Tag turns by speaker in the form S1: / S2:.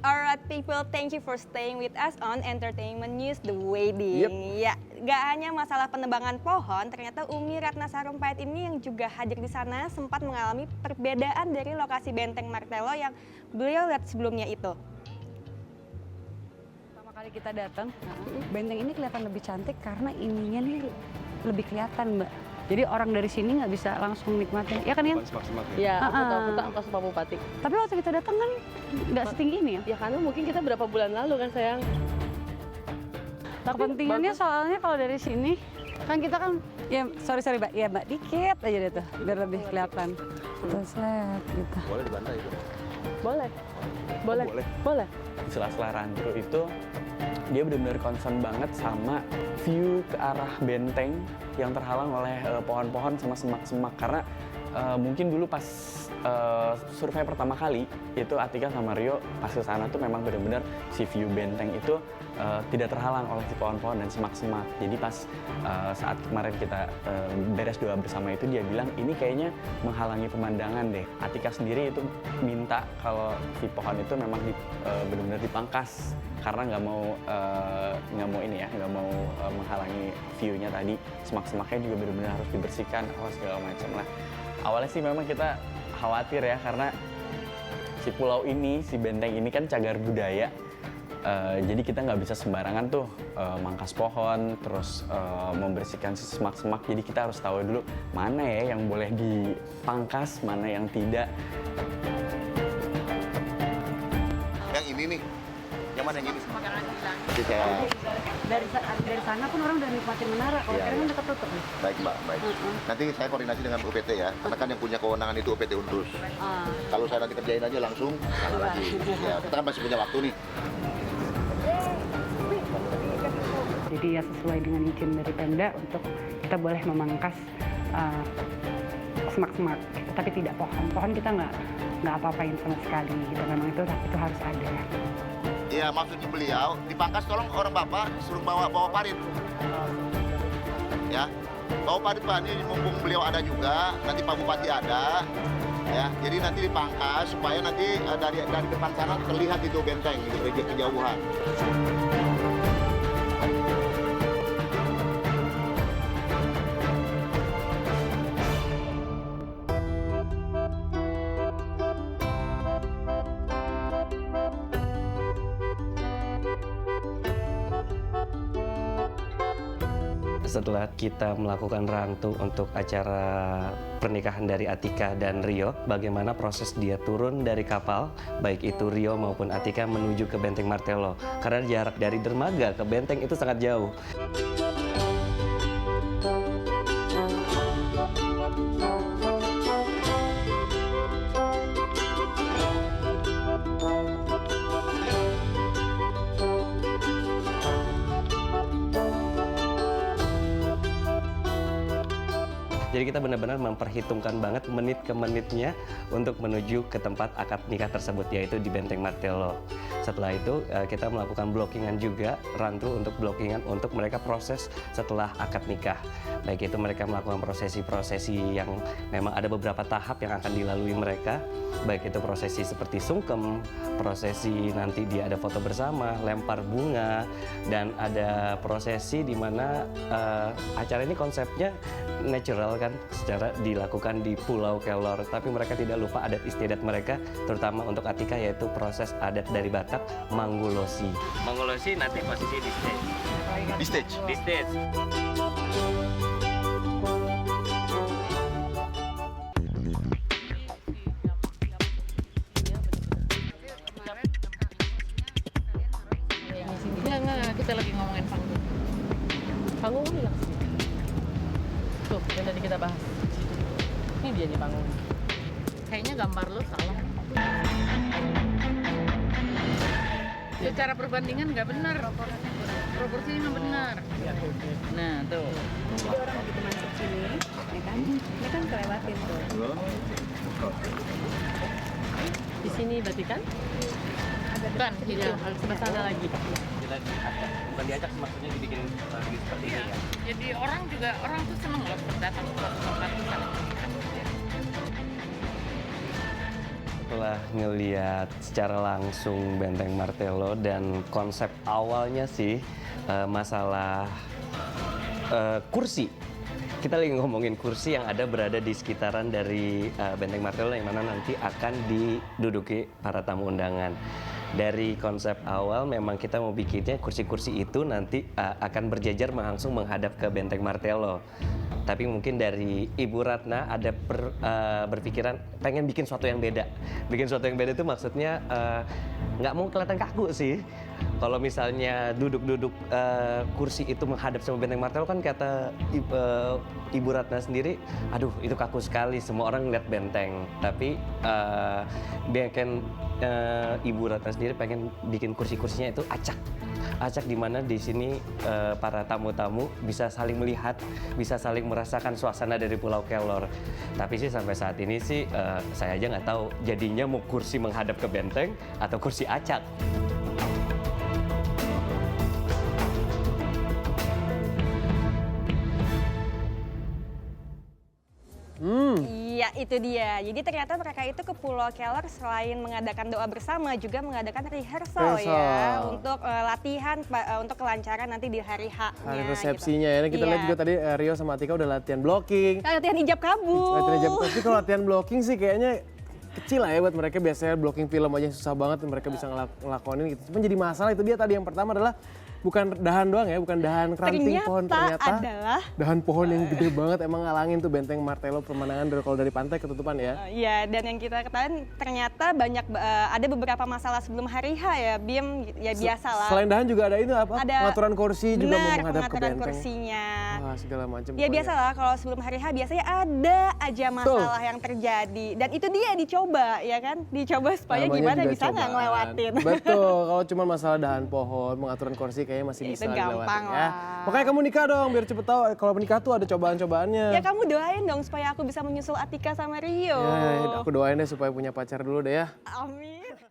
S1: Alright people, thank you for staying with us on Entertainment News The Wedding. Ya, gak hanya masalah penebangan pohon, ternyata Umi Ratna Sarumpait ini yang juga hadir di sana sempat mengalami perbedaan dari lokasi Benteng Martello yang beliau lihat sebelumnya itu.
S2: Pertama kali kita datang, benteng ini kelihatan lebih cantik karena ininya nih lebih kelihatan, Mbak. Jadi orang dari sini nggak bisa langsung nikmatin, ya kan Yan?
S3: Ya, aku tahu langsung Pak Bupati.
S2: Tapi waktu kita datang kan nggak setinggi ini ya?
S3: Ya karena mungkin kita berapa bulan lalu kan sayang.
S2: Kepentingannya soalnya kalau dari sini, kan kita kan, ya sorry Mbak, ya Mbak dikit aja deh tuh, biar lebih kelihatan. Terus lihat gitu.
S4: Boleh dibantai itu?
S3: Boleh. Boleh.
S5: Di sela-sela rantau itu dia benar-benar concern banget sama view ke arah benteng yang terhalang oleh pohon-pohon sama semak-semak karena mungkin dulu pas survei pertama kali itu Atika sama Rio pas ke sana tuh memang benar-benar si view benteng itu tidak terhalang oleh si pohon-pohon dan semak-semak. Jadi pas saat kemarin kita beres doa bersama itu dia bilang ini kayaknya menghalangi pemandangan deh. Atika sendiri itu minta kalau si pohon itu memang benar-benar dipangkas karena nggak mau menghalangi view-nya tadi. Semak-semaknya juga benar-benar harus dibersihkan segala macam lah. Awalnya sih memang kita khawatir ya karena si pulau ini, si benteng ini kan cagar budaya. Jadi kita nggak bisa sembarangan tuh mangkas pohon, terus membersihkan si semak-semak. Jadi kita harus tahu dulu mana ya yang boleh dipangkas, mana yang tidak.
S4: Yang ini nih, yang mana yang ini?
S2: Dari sana pun orang udah nikmatin menara, kalau sekarang kan dekat tutup nih.
S4: Baik Mbak, baik. Nanti saya koordinasi dengan UPT ya, karena kan yang punya kewenangan itu UPT Undus. Kalau saya nanti kerjain aja langsung, lagi. Ya, kita kan masih punya waktu nih.
S2: Jadi ya sesuai dengan izin dari Pemda untuk kita boleh memangkas semak-semak, tapi tidak pohon. Pohon kita nggak apa-apain sama sekali. Gitu. Memang itu harus ada.
S4: Iya, maksudnya beliau dipangkas, tolong orang bapak suruh bawa parit. Ya, bawa parit Pak, ini mumpung beliau ada juga, nanti Pak Bupati ada. Ya, jadi nanti dipangkas supaya nanti dari depan sana terlihat itu benteng gitu, dari kejauhan.
S6: Setelah kita melakukan rantu untuk acara pernikahan dari Atika dan Rio, bagaimana proses dia turun dari kapal, baik itu Rio maupun Atika menuju ke Benteng Martello. Karena jarak dari dermaga ke benteng itu sangat jauh. Jadi kita benar-benar memperhitungkan banget menit ke menitnya untuk menuju ke tempat akad nikah tersebut, yaitu di Benteng Martello. Setelah itu kita melakukan blockingan juga, rantu untuk blockingan untuk mereka proses setelah akad nikah. Baik itu mereka melakukan prosesi-prosesi yang memang ada beberapa tahap yang akan dilalui mereka. Baik itu prosesi seperti sungkem, prosesi nanti dia ada foto bersama, lempar bunga, dan ada prosesi di mana acara ini konsepnya natural kan, secara dilakukan di Pulau Kelor, tapi mereka tidak lupa adat istiadat mereka, terutama untuk Atika yaitu proses adat dari Batak, Manggolosi.
S5: Manggolosi nanti posisi di stage.
S4: Di stage?
S5: Di stage.
S3: Enggak, kita lagi ngomongin panggung. Panggung ini yang sini. Tuh, yang tadi kita bahas. Ini dia nih panggung. Kayaknya gambar lo salah. Secara perbandingan nggak benar. Proporsinya nggak benar. Nah, tuh.
S2: Jadi orang begitu masuk sini, ya kan? Ini kan kelewatin tuh.
S3: Di sini berarti kan? Bukan, iya, harus ke sana lagi.
S5: Kita bukan diajak, maksudnya dibikin seperti ini ya.
S3: Jadi orang tuh seneng loh datang ke tempat sana.
S6: Setelah setelah ngeliat secara langsung Benteng Martello dan konsep awalnya sih masalah kursi. Kita lagi ngomongin kursi yang berada di sekitaran dari Benteng Martello yang mana nanti akan diduduki para tamu undangan. Dari konsep awal memang kita mau bikinnya kursi-kursi itu nanti akan berjajar langsung menghadap ke Benteng Martello. Tapi mungkin dari Ibu Ratna ada berpikiran pengen bikin sesuatu yang beda. Bikin sesuatu yang beda itu maksudnya nggak mau kelihatan kaku sih. Kalau misalnya duduk-duduk kursi itu menghadap sama Benteng Martello kan kata Ibu Ratna sendiri, aduh itu kaku sekali, semua orang ngeliat benteng. Tapi Ibu Ratna sendiri pengen bikin kursi-kursinya itu acak. Acak di mana di sini para tamu-tamu bisa saling melihat, bisa saling merasakan suasana dari Pulau Kelor. Tapi sih sampai saat ini sih saya aja nggak tahu jadinya mau kursi menghadap ke benteng atau kursi acak.
S1: Iya, itu dia. Jadi ternyata mereka itu ke Pulau Kelor selain mengadakan doa bersama juga mengadakan rehearsal ya untuk latihan untuk kelancaran nanti di hari H-nya.
S7: Hari resepsinya ya. Kita lihat juga tadi Rio sama Atika udah latihan blocking.
S1: Latihan ijab kabul.
S7: Latihan ijab, tapi kalau latihan blocking sih kayaknya kecil lah ya buat mereka. Biasanya blocking film aja susah banget mereka bisa ngelakonin gitu. Cuma jadi masalah itu dia tadi yang pertama adalah bukan dahan doang ya, bukan dahan ranting pohon, ternyata
S1: adalah
S7: dahan pohon yang gede banget emang ngalangin tuh Benteng Martello pemandangan kalau dari pantai ketutupan ya.
S1: Iya, dan yang kita ketahui ternyata ada beberapa masalah sebelum hari H ya, Bim, ya biasa lah.
S7: Selain dahan juga ada itu apa?
S1: Ada
S7: Pengaturan kursi juga mau menghadap ke
S1: pengaturan
S7: benteng.
S1: kursinya.
S7: Wah, segala macam.
S1: Ya biasa lah, kalau sebelum hari H biasanya ada aja masalah yang terjadi. Dan itu dia dicoba, ya kan? Dicoba supaya
S7: Namanya
S1: gimana
S7: juga
S1: bisa nggak
S7: cobaan.
S1: ngelewatin.
S7: Betul, kalau cuma masalah dahan pohon, pengaturan kursi kayaknya masih
S1: Ya,
S7: bisa
S1: itu gampang
S7: dilewatin ya.
S1: lah.
S7: Makanya kamu nikah dong, biar cepet tahu kalau menikah tuh ada cobaan-cobaannya.
S1: Ya kamu doain dong supaya aku bisa menyusul Atika sama Rio.
S7: Ya, aku doain deh supaya punya pacar dulu deh ya.
S1: Amin.